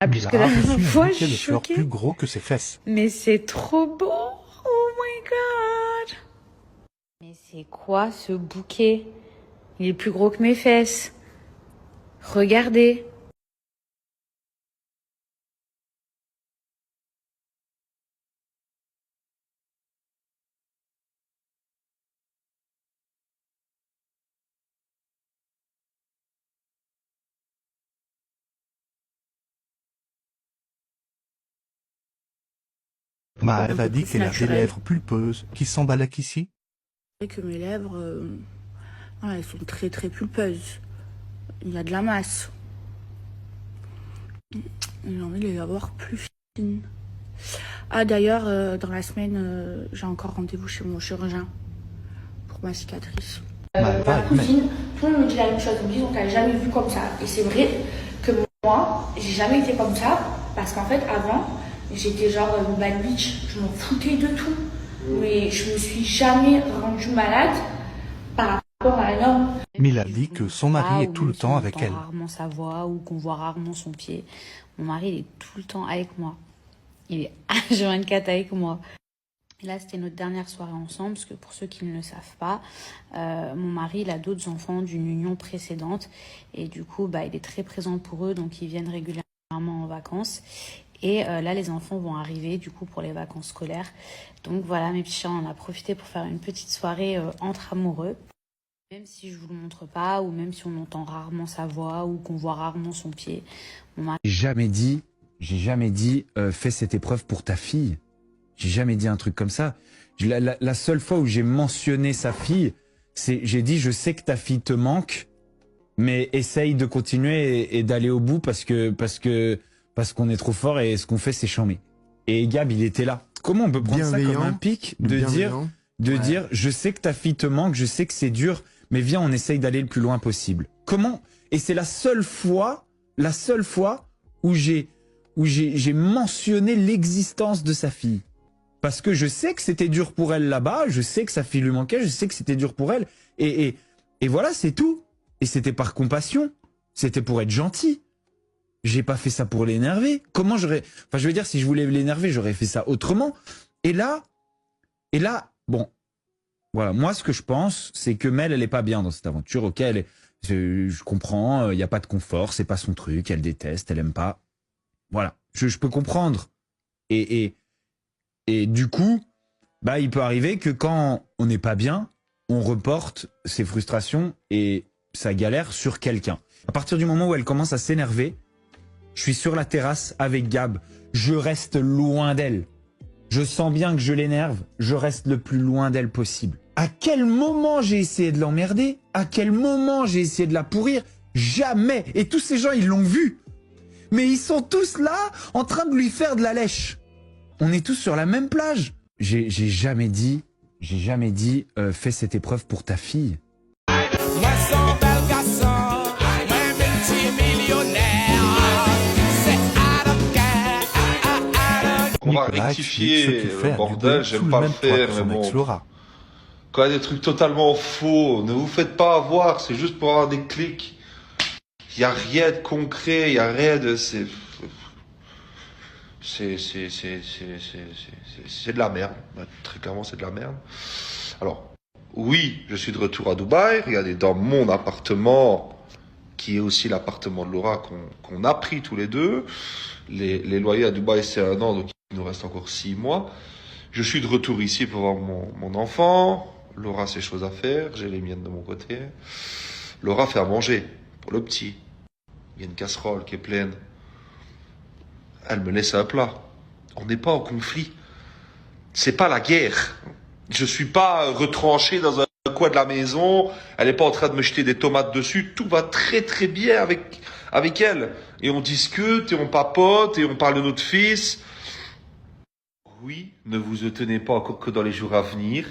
Ah, Il plus a que la reçu dernière un fois, je bouquet suis de fleurs choquée. plus gros que ses fesses. Mais c'est trop beau. Oh my god. Mais c'est quoi ce bouquet? Il est plus gros que mes fesses. Regardez. Maëve Un a peu dit plus qu'elle a des naturel. lèvres pulpeuses qui s'emballent ici. C'est vrai que mes lèvres, voilà, elles sont très très pulpeuses. Il y a de la masse. J'ai envie de les avoir plus fines. Ah d'ailleurs, dans la semaine, j'ai encore rendez-vous chez mon chirurgien pour ma cicatrice. Maëve Ma admet. cousine, tout le monde me dit la même chose. Ils me disent on t'a jamais vu comme ça. Et c'est vrai que moi, j'ai jamais été comme ça parce qu'en fait avant, j'étais genre une bad bitch. Je m'en foutais de tout. Mais je me suis jamais rendue malade par rapport à un homme. Mais il a dit que son mari est tout le temps avec elle. On entend rarement sa voix ou qu'on voit rarement son pied. Mon mari, il est tout le temps avec moi. Il est H24 avec moi. Et là, c'était notre dernière soirée ensemble, parce que pour ceux qui ne le savent pas, mon mari, il a d'autres enfants d'une union précédente. Et du coup, il est très présent pour eux, donc ils viennent régulièrement en vacances. Et là, les enfants vont arriver, du coup, pour les vacances scolaires. Donc voilà, mes petits chats, on a profité pour faire une petite soirée entre amoureux. Même si je vous le montre pas, ou même si on entend rarement sa voix, ou qu'on voit rarement son pied, mon mari... J'ai jamais dit fais cette épreuve pour ta fille. J'ai jamais dit un truc comme ça. La seule fois où j'ai mentionné sa fille, c'est j'ai dit je sais que ta fille te manque, mais essaye de continuer et d'aller au bout parce qu'on est trop fort et ce qu'on fait c'est chambé. Et Gab il était là. Comment on peut prendre ça comme un pic de dire je sais que ta fille te manque, je sais que c'est dur, mais viens on essaye d'aller le plus loin possible. Comment? Et c'est la seule fois où j'ai mentionné l'existence de sa fille. Parce que je sais que c'était dur pour elle là-bas, je sais que sa fille lui manquait, je sais que c'était dur pour elle. Et voilà, c'est tout. Et c'était par compassion. C'était pour être gentil. J'ai pas fait ça pour l'énerver. Comment j'aurais... Enfin, je veux dire, si je voulais l'énerver, j'aurais fait ça autrement. Et là, bon, voilà. Moi, ce que je pense, c'est que Mel, elle est pas bien dans cette aventure. Ok, je comprends, il y a pas de confort, c'est pas son truc, elle déteste, elle aime pas. Voilà. Je peux comprendre. Et du coup, il peut arriver que quand on n'est pas bien, on reporte ses frustrations et sa galère sur quelqu'un. À partir du moment où elle commence à s'énerver, je suis sur la terrasse avec Gab, je reste loin d'elle. Je sens bien que je l'énerve, je reste le plus loin d'elle possible. À quel moment j'ai essayé de l'emmerder? À quel moment j'ai essayé de la pourrir? Jamais. Et tous ces gens, ils l'ont vu. Mais ils sont tous là, en train de lui faire de la lèche. On est tous sur la même plage. J'ai jamais dit fais cette épreuve pour ta fille. On va Nicolas rectifier explique ce qu'il fait le à bordel, Dubaï sous j'aime le pas le même toit faire, que mais son bon. ex-Laura. Quand il y a des trucs totalement faux, ne vous faites pas avoir, c'est juste pour avoir des clics. Il n'y a rien de concret, il n'y a rien de... C'est de la merde. Très clairement, c'est de la merde. Alors, oui, je suis de retour à Dubaï. Regardez, dans mon appartement, qui est aussi l'appartement de Laura qu'on a pris tous les deux. Les loyers à Dubaï, c'est 1 an, donc il nous reste encore 6 mois. Je suis de retour ici pour voir mon enfant. Laura a ses choses à faire, j'ai les miennes de mon côté. Laura fait à manger pour le petit. Il y a une casserole qui est pleine. Elle me laisse un plat. On n'est pas en conflit. C'est pas la guerre. Je suis pas retranché dans un coin de la maison. Elle n'est pas en train de me jeter des tomates dessus. Tout va très très bien avec elle. Et on discute, et on papote, et on parle de notre fils. Oui, ne vous tenez pas encore que dans les jours à venir.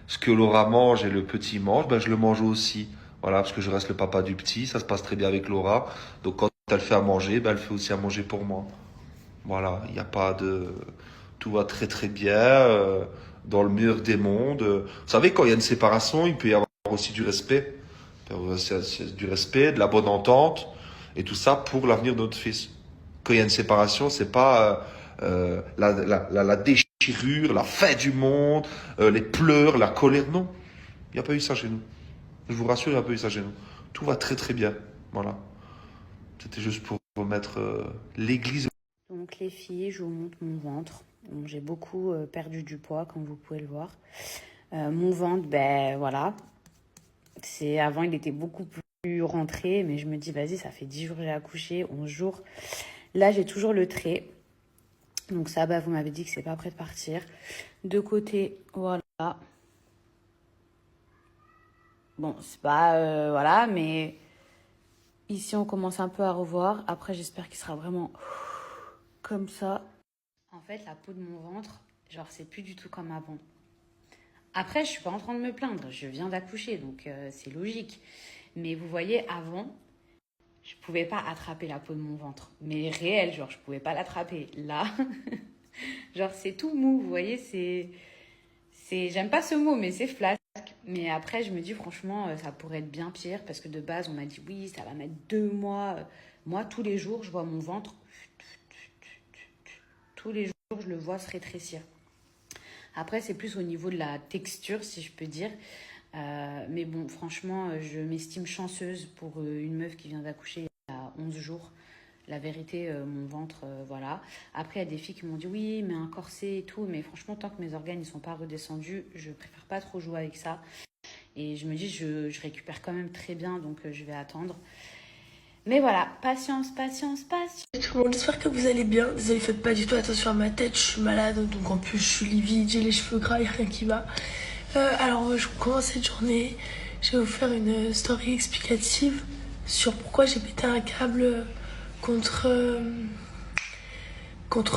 Ce que Laura mange et le petit mange, je le mange aussi. Voilà, parce que je reste le papa du petit, ça se passe très bien avec Laura. Donc quand elle fait à manger, elle fait aussi à manger pour moi. Voilà, il n'y a pas de... Tout va très très bien, dans le meilleur des mondes. Vous savez, quand il y a une séparation, il peut y avoir aussi du respect. Il peut y avoir aussi du respect, de la bonne entente, et tout ça pour l'avenir de notre fils. Quand il y a une séparation, c'est pas la déchirure, la fin du monde, les pleurs, la colère. Non, il n'y a pas eu ça chez nous. Je vous rassure, il n'y a pas eu ça chez nous. Tout va très très bien. Voilà. C'était juste pour remettre l'église. Donc les filles, je vous montre mon ventre. Bon, j'ai beaucoup perdu du poids, comme vous pouvez le voir. Mon ventre, ben voilà. Avant, il était beaucoup plus rentré, mais je me dis, vas-y, ça fait 10 jours que j'ai accouché, 11 jours. Là, j'ai toujours le trait. Donc ça, bah, vous m'avez dit que c'est pas prêt de partir. De côté, voilà. Bon, c'est pas... voilà, mais ici, on commence un peu à revoir. Après, j'espère qu'il sera vraiment comme ça. En fait, la peau de mon ventre, genre, c'est plus du tout comme avant. Après, je suis pas en train de me plaindre. Je viens d'accoucher, donc c'est logique. Mais vous voyez, avant, je pouvais pas attraper la peau de mon ventre. Mais réel, genre, je pouvais pas l'attraper. Là, genre, c'est tout mou, vous voyez, j'aime pas ce mot, mais c'est flasque. Mais après, je me dis, franchement, ça pourrait être bien pire. Parce que de base, on m'a dit, oui, ça va mettre 2 mois. Moi, tous les jours, je vois mon ventre. Tous les jours, je le vois se rétrécir. Après, c'est plus au niveau de la texture, si je peux dire. Mais bon, franchement, je m'estime chanceuse pour une meuf qui vient d'accoucher il y a 11 jours. La vérité, mon ventre, voilà. Après, il y a des filles qui m'ont dit, oui, mais un corset et tout. Mais franchement, tant que mes organes ne sont pas redescendus, je préfère pas trop jouer avec ça. Et je me dis, je récupère quand même très bien, donc je vais attendre. Mais voilà, patience, patience, patience. Tout le monde, j'espère que vous allez bien. Désolée, faites pas du tout attention à ma tête, je suis malade, donc en plus je suis livide, j'ai les cheveux gras, y'a rien qui va. Alors je commence cette journée, je vais vous faire une story explicative sur pourquoi j'ai pété un câble contre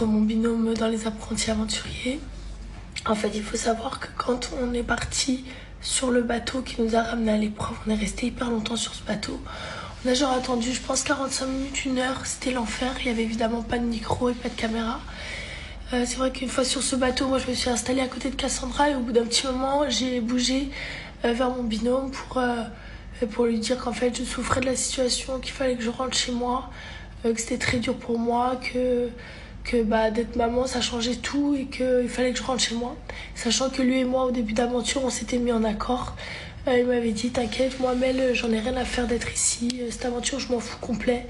mon binôme dans les apprentis aventuriers. En fait, il faut savoir que quand on est parti sur le bateau qui nous a ramené à l'épreuve, on est resté hyper longtemps sur ce bateau. On a genre attendu, je pense, 45 minutes, 1 heure, c'était l'enfer. Il y avait évidemment pas de micro et pas de caméra. C'est vrai qu'une fois sur ce bateau, moi je me suis installée à côté de Cassandra et au bout d'un petit moment, j'ai bougé vers mon binôme pour lui dire qu'en fait je souffrais de la situation, qu'il fallait que je rentre chez moi, que c'était très dur pour moi, que d'être maman ça changeait tout et qu'il fallait que je rentre chez moi. Sachant que lui et moi au début d'aventure, on s'était mis en accord. Il m'avait dit, t'inquiète, moi Mel, j'en ai rien à faire d'être ici, cette aventure je m'en fous complet,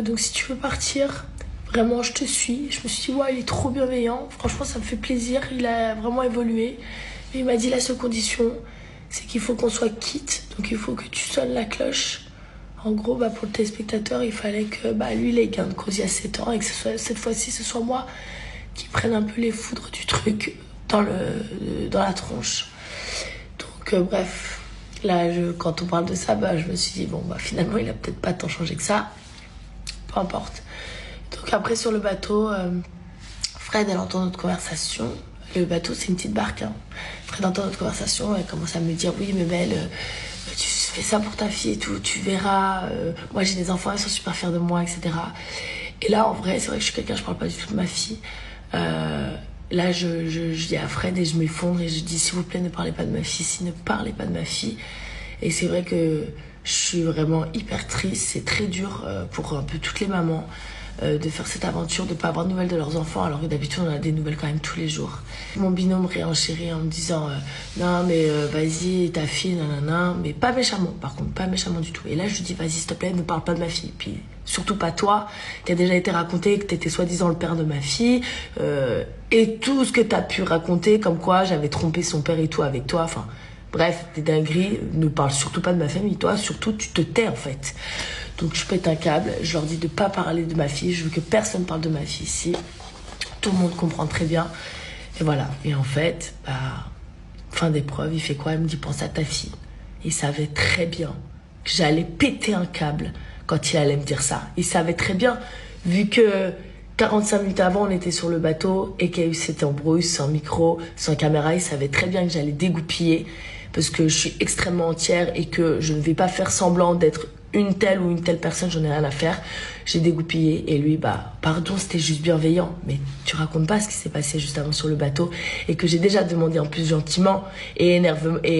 donc si tu veux partir, vraiment je te suis. Je me suis dit, ouais, il est trop bienveillant, franchement ça me fait plaisir, il a vraiment évolué. Et il m'a dit la seule condition, c'est qu'il faut qu'on soit quitte, donc il faut que tu sonnes la cloche. En gros, pour le téléspectateur, il fallait que lui il ait gain de cause il y a 7 ans et que cette fois-ci ce soit moi qui prenne un peu les foudres du truc dans la tronche. Donc bref, là quand on parle de ça, je me suis dit bon finalement il a peut-être pas tant changé que ça. Peu importe. Donc après sur le bateau, Fred elle entend notre conversation. Le bateau c'est une petite barque. Hein. Fred entend notre conversation, elle commence à me dire oui mais Belle, tu fais ça pour ta fille et tout, tu verras. Moi j'ai des enfants, ils sont super fiers de moi, etc. Et là en vrai c'est vrai que je suis quelqu'un, je parle pas du tout de ma fille. Là, je dis à Fred et je m'effondre et je dis s'il vous plaît ne parlez pas de ma fille, ne parlez pas de ma fille. Et c'est vrai que je suis vraiment hyper triste, c'est très dur pour un peu toutes les mamans de faire cette aventure, de pas avoir de nouvelles de leurs enfants alors que d'habitude on a des nouvelles quand même tous les jours. Mon binôme réenchérit en me disant non mais vas-y ta fille nanana, mais pas méchamment par contre, pas méchamment du tout. Et là je lui dis vas-y s'il te plaît ne parle pas de ma fille, puis surtout pas toi qui a déjà été raconté que t'étais soi-disant le père de ma fille et tout ce que t'as pu raconter comme quoi j'avais trompé son père et tout avec toi, enfin bref des dingueries, ne parle surtout pas de ma famille, toi surtout tu te tais en fait. Donc je pète un câble, je leur dis de pas parler de ma fille, je veux que personne parle de ma fille ici. Tout le monde comprend très bien. Et voilà. Et en fait, fin d'épreuve, il fait quoi? Il me dit pense à ta fille. Il savait très bien que j'allais péter un câble quand il allait me dire ça. Il savait très bien, vu que 45 minutes avant, on était sur le bateau et qu'il y a eu cette embrouille sans micro, sans caméra, il savait très bien que j'allais dégoupiller parce que je suis extrêmement entière et que je ne vais pas faire semblant d'être une telle ou une telle personne, j'en ai rien à faire. J'ai dégoupillé et lui, pardon, c'était juste bienveillant, mais tu racontes pas ce qui s'est passé juste avant sur le bateau et que j'ai déjà demandé en plus gentiment et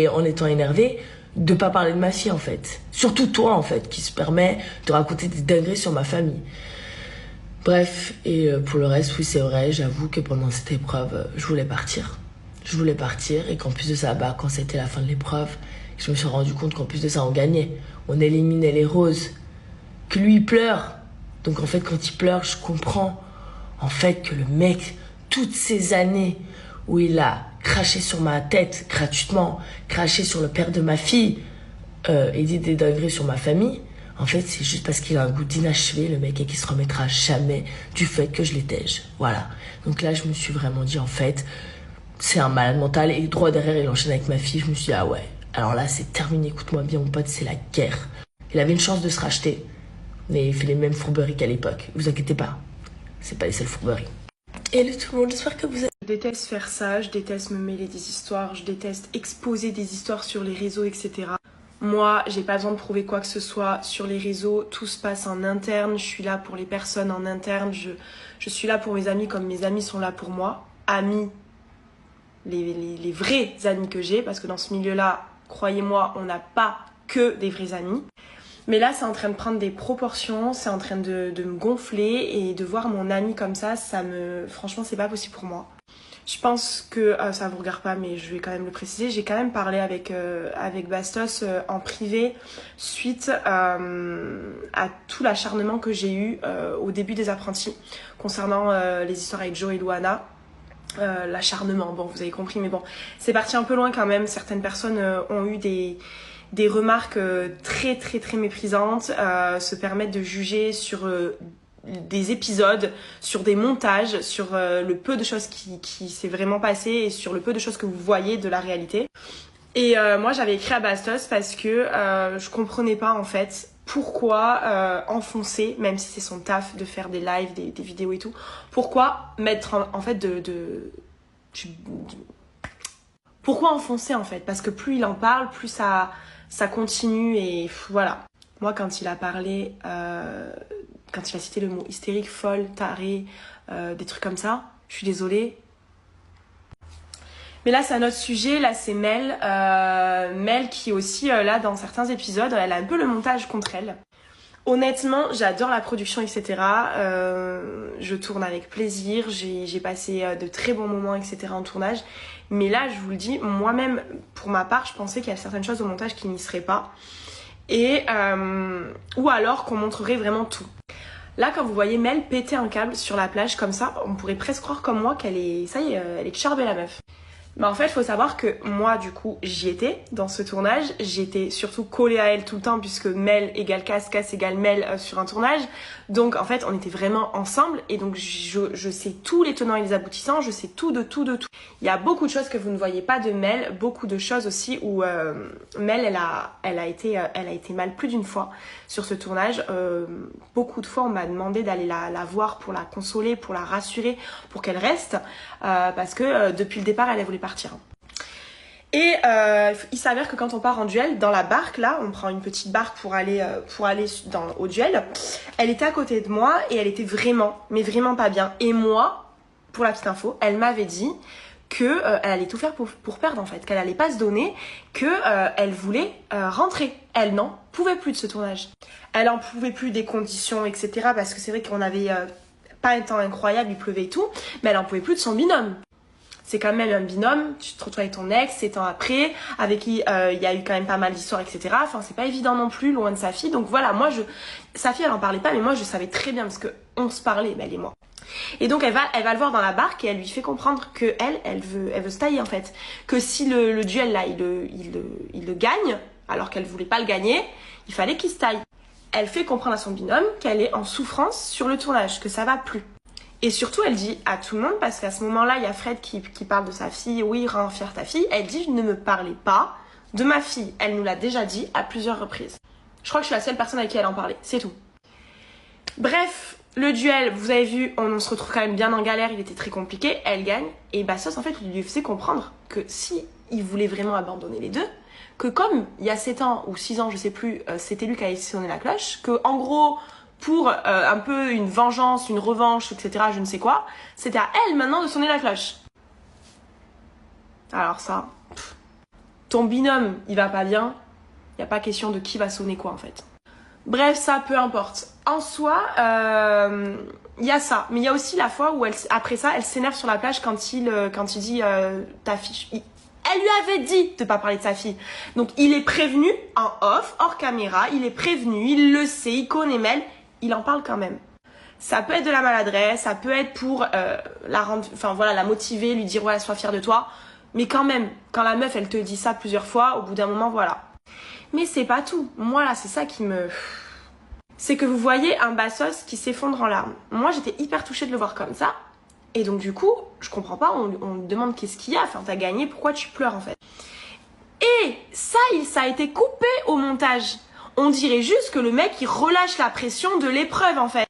en étant énervé de pas parler de ma fille en fait. Surtout toi en fait, qui se permet de raconter des dingueries sur ma famille. Bref, et pour le reste, oui, c'est vrai, j'avoue que pendant cette épreuve, je voulais partir. Je voulais partir et qu'en plus de ça, quand c'était la fin de l'épreuve, je me suis rendu compte qu'en plus de ça, on gagnait. On éliminait les roses. Que lui, il pleure. Donc en fait, quand il pleure, je comprends en fait que le mec, toutes ces années où il a craché sur ma tête gratuitement, craché sur le père de ma fille et dit des dingueries sur ma famille, en fait, c'est juste parce qu'il a un goût d'inachevé, le mec, et qu'il se remettra jamais du fait que je l'étège. Voilà. Donc là, je me suis vraiment dit, en fait, c'est un malade mental. Et droit derrière, il enchaîne avec ma fille. Je me suis dit, ah ouais, alors là, c'est terminé. Écoute-moi bien, mon pote, c'est la guerre. Il avait une chance de se racheter. Mais il fait les mêmes fourberies qu'à l'époque. Vous inquiétez pas. C'est pas les seules fourberies. Hello tout le monde, j'espère que vous êtes... Je déteste faire ça, je déteste me mêler des histoires, je déteste exposer des histoires sur les réseaux, etc. Moi, j'ai pas besoin de prouver quoi que ce soit sur les réseaux, tout se passe en interne, je suis là pour les personnes en interne, je suis là pour mes amis comme mes amis sont là pour moi. Amis, les vrais amis que j'ai, parce que dans ce milieu-là, croyez-moi, on n'a pas que des vrais amis. Mais là, c'est en train de prendre des proportions, c'est en train de me gonfler, et de voir mon ami comme ça franchement, c'est pas possible pour moi. Je pense que, ça vous regarde pas, mais je vais quand même le préciser, j'ai quand même parlé avec Bastos en privé suite à tout l'acharnement que j'ai eu au début des apprentis concernant les histoires avec Joe et Luana. L'acharnement, bon, vous avez compris, mais bon, c'est parti un peu loin quand même. Certaines personnes ont eu des remarques très très très méprisantes, se permettent de juger sur des épisodes, sur des montages, sur le peu de choses qui s'est vraiment passé et sur le peu de choses que vous voyez de la réalité. Et moi j'avais écrit à Bastos parce que je comprenais pas en fait pourquoi enfoncer, même si c'est son taf de faire des lives, des vidéos et tout, pourquoi mettre en fait pourquoi enfoncer en fait, parce que plus il en parle, plus ça continue et voilà. Moi quand il a parlé, quand il a cité le mot hystérique, folle, tarée, des trucs comme ça, je suis désolée. Mais là c'est un autre sujet, là c'est Mel. Mel qui aussi, là dans certains épisodes, elle a un peu le montage contre elle. Honnêtement, j'adore la production, etc. Je tourne avec plaisir, j'ai passé de très bons moments, etc. en tournage. Mais là, je vous le dis, moi-même, pour ma part, je pensais qu'il y a certaines choses au montage qui n'y seraient pas. Ou alors qu'on montrerait vraiment tout. Là, quand vous voyez Mel péter un câble sur la plage comme ça, on pourrait presque croire comme moi qu'elle est... Ça y est, elle est charbée la meuf. Mais en fait, il faut savoir que moi, du coup, j'y étais dans ce tournage. J'étais surtout collée à elle tout le temps puisque Mel égale Cass, Cass égale Mel sur un tournage. Donc, en fait, on était vraiment ensemble. Et donc, je sais tous les tenants et les aboutissants. Je sais tout de tout de tout. Il y a beaucoup de choses que vous ne voyez pas de Mel. Beaucoup de choses aussi où Mel, elle a été mal plus d'une fois sur ce tournage. Beaucoup de fois, on m'a demandé d'aller la voir pour la consoler, pour la rassurer, pour qu'elle reste. Parce que depuis le départ, elle voulait partir. Et il s'avère que quand on part en duel, dans la barque là, on prend une petite barque pour aller au duel, elle était à côté de moi et elle était vraiment, mais vraiment pas bien. Et moi, pour la petite info, elle m'avait dit que elle allait tout faire pour perdre en fait, qu'elle allait pas se donner, que elle voulait rentrer. Elle n'en pouvait plus de ce tournage. Elle en pouvait plus des conditions, etc. Parce que c'est vrai qu'on avait pas un temps incroyable, il pleuvait et tout, mais elle en pouvait plus de son binôme. C'est quand même un binôme, tu te retrouves avec ton ex, 7 ans après, avec qui il y a eu quand même pas mal d'histoires, etc. Enfin, c'est pas évident non plus, loin de sa fille. Donc voilà, moi, sa fille, elle en parlait pas, mais moi, je savais très bien, parce que on se parlait, Mel et moi. Et donc, elle va le voir dans la barque et elle lui fait comprendre que elle veut se tailler, en fait. Que si le duel, là, il le gagne, alors qu'elle voulait pas le gagner, il fallait qu'il se taille. Elle fait comprendre à son binôme qu'elle est en souffrance sur le tournage, que ça va plus. Et surtout, elle dit à tout le monde, parce qu'à ce moment-là, il y a Fred qui parle de sa fille. Oui, rends fière ta fille. Elle dit, ne me parlez pas de ma fille. Elle nous l'a déjà dit à plusieurs reprises. Je crois que je suis la seule personne avec qui elle en parlait. C'est tout. Bref, le duel, vous avez vu, on se retrouve quand même bien en galère. Il était très compliqué. Elle gagne. Et Bastos, en fait, lui faisait comprendre que si il voulait vraiment abandonner les deux, que comme il y a 7 ans ou 6 ans, je sais plus, c'était lui qui avait sonné la cloche, que en gros... pour un peu une vengeance, une revanche, etc., je ne sais quoi, c'était à elle maintenant de sonner la cloche. Alors ça, ton binôme, il va pas bien, il n'y a pas question de qui va sonner quoi en fait. Bref, ça, peu importe. En soi, Il y a ça, mais il y a aussi la fois où après ça, elle s'énerve sur la plage quand il dit ta fille. Elle lui avait dit de pas parler de sa fille. Donc il est prévenu en off, hors caméra, il est prévenu, il le sait, il connaît Mel, il en parle quand même. Ça peut être de la maladresse, ça peut être pour la rendre, enfin voilà, la motiver, lui dire ouais, sois fière de toi. Mais quand même, quand la meuf elle te dit ça plusieurs fois, au bout d'un moment voilà. Mais c'est pas tout. Moi là, c'est ça qui me... C'est que vous voyez un Bassos qui s'effondre en larmes. Moi, j'étais hyper touchée de le voir comme ça. Et donc, du coup, je comprends pas, on me demande qu'est-ce qu'il y a. Enfin, t'as gagné, pourquoi tu pleures, en fait? Et ça a été coupé au montage. On dirait juste que le mec, il relâche la pression de l'épreuve, en fait.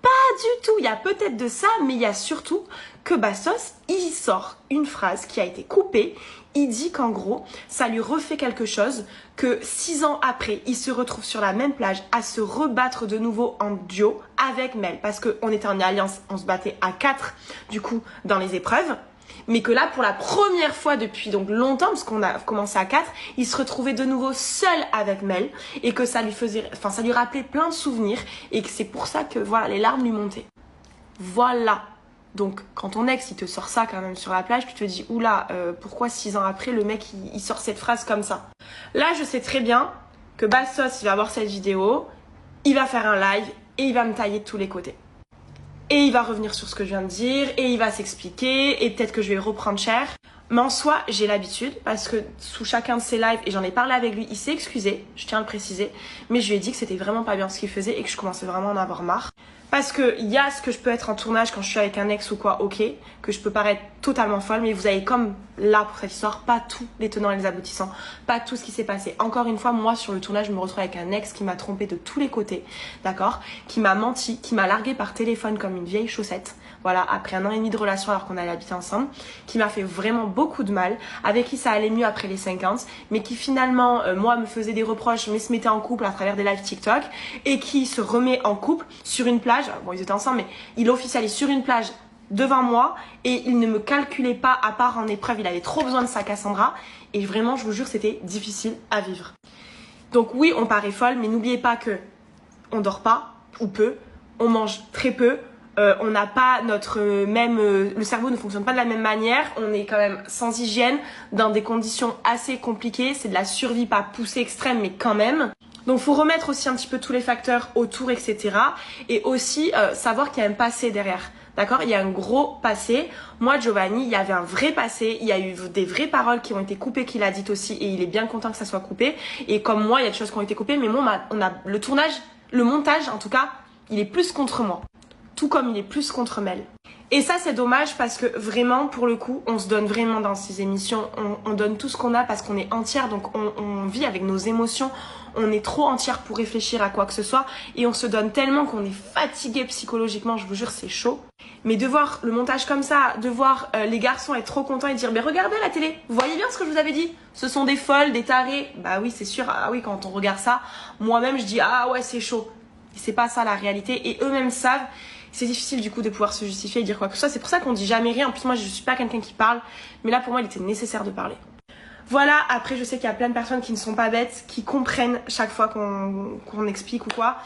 Pas du tout. Il y a peut-être de ça, mais il y a surtout que Bassos, il sort une phrase qui a été coupée. Il dit qu'en gros, ça lui refait quelque chose, que 6 ans après, il se retrouve sur la même plage à se rebattre de nouveau en duo avec Mel. Parce qu'on était en alliance, on se battait à 4, du coup, dans les épreuves. Mais que là, pour la première fois depuis donc longtemps, parce qu'on a commencé à 4, il se retrouvait de nouveau seul avec Mel. Et que ça lui rappelait plein de souvenirs. Et que c'est pour ça que, voilà, les larmes lui montaient. Voilà. Donc, quand ton ex, il te sort ça quand même sur la plage, tu te dis, oula, pourquoi 6 ans après, le mec, il sort cette phrase comme ça? Là, je sais très bien que Bassos, il va voir cette vidéo, il va faire un live et il va me tailler de tous les côtés. Et il va revenir sur ce que je viens de dire, et il va s'expliquer, et peut-être que je vais reprendre cher. Mais en soi, j'ai l'habitude, parce que sous chacun de ses lives, et j'en ai parlé avec lui, il s'est excusé, je tiens à le préciser, mais je lui ai dit que c'était vraiment pas bien ce qu'il faisait et que je commençais vraiment à en avoir marre. Parce que il y a ce que je peux être en tournage quand je suis avec un ex ou quoi, ok, que je peux paraître totalement folle, mais vous avez comme là pour cette histoire, pas tous les tenants et les aboutissants, pas tout ce qui s'est passé. Encore une fois, moi sur le tournage, je me retrouve avec un ex qui m'a trompé de tous les côtés, d'accord, qui m'a menti, qui m'a largué par téléphone comme une vieille chaussette, voilà, après 1 an et demi de relation alors qu'on allait habiter ensemble, qui m'a fait vraiment beaucoup de mal, avec qui ça allait mieux après les 50, mais qui finalement, moi, me faisait des reproches, mais se mettait en couple à travers des lives TikTok, et qui se remet en couple sur une plage. Bon, ils étaient ensemble, mais il officialise sur une plage devant moi et il ne me calculait pas à part en épreuve. Il avait trop besoin de sa Cassandra et vraiment, je vous jure, c'était difficile à vivre. Donc oui, on paraît folle, mais n'oubliez pas que on dort pas ou peu, on mange très peu, on n'a pas notre le cerveau ne fonctionne pas de la même manière, on est quand même sans hygiène, dans des conditions assez compliquées, c'est de la survie pas poussée extrême, mais quand même. Donc faut remettre aussi un petit peu tous les facteurs autour, etc. Et aussi savoir qu'il y a un passé derrière. D'accord? Il y a un gros passé. Moi, Giovanni, il y avait un vrai passé. Il y a eu des vraies paroles qui ont été coupées, qu'il a dites aussi. Et il est bien content que ça soit coupé. Et comme moi, il y a des choses qui ont été coupées. Mais moi, le tournage, le montage, en tout cas, il est plus contre moi. Tout comme il est plus contre Mel. Et ça, c'est dommage parce que vraiment, pour le coup, on se donne vraiment dans ces émissions. On donne tout ce qu'on a parce qu'on est entière. Donc, on vit avec nos émotions. On est trop entière pour réfléchir à quoi que ce soit. Et on se donne tellement qu'on est fatigué psychologiquement. Je vous jure, c'est chaud. Mais de voir le montage comme ça, de voir les garçons être trop contents et dire « Mais regardez la télé, vous voyez bien ce que je vous avais dit? Ce sont des folles, des tarés. » Bah oui, c'est sûr. Ah oui, quand on regarde ça, moi-même, je dis « Ah ouais, c'est chaud. » C'est pas ça la réalité. Et eux-mêmes savent. C'est difficile du coup de pouvoir se justifier et dire quoi que ce soit. C'est pour ça qu'on dit jamais rien. En plus, moi, je suis pas quelqu'un qui parle. Mais là, pour moi, il était nécessaire de parler. Voilà, après je sais qu'il y a plein de personnes qui ne sont pas bêtes, qui comprennent chaque fois qu'on explique ou quoi,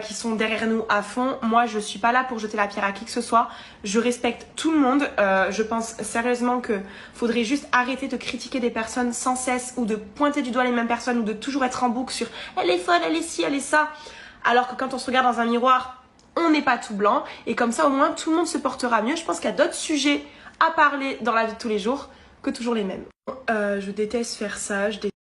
qui sont derrière nous à fond. Moi je suis pas là pour jeter la pierre à qui que ce soit, je respecte tout le monde. Je pense sérieusement que faudrait juste arrêter de critiquer des personnes sans cesse ou de pointer du doigt les mêmes personnes ou de toujours être en boucle sur elle est folle, elle est ci, elle est ça. Alors que quand on se regarde dans un miroir, on n'est pas tout blanc et comme ça au moins tout le monde se portera mieux. Je pense qu'il y a d'autres sujets à parler dans la vie de tous les jours que toujours les mêmes. Je déteste faire ça,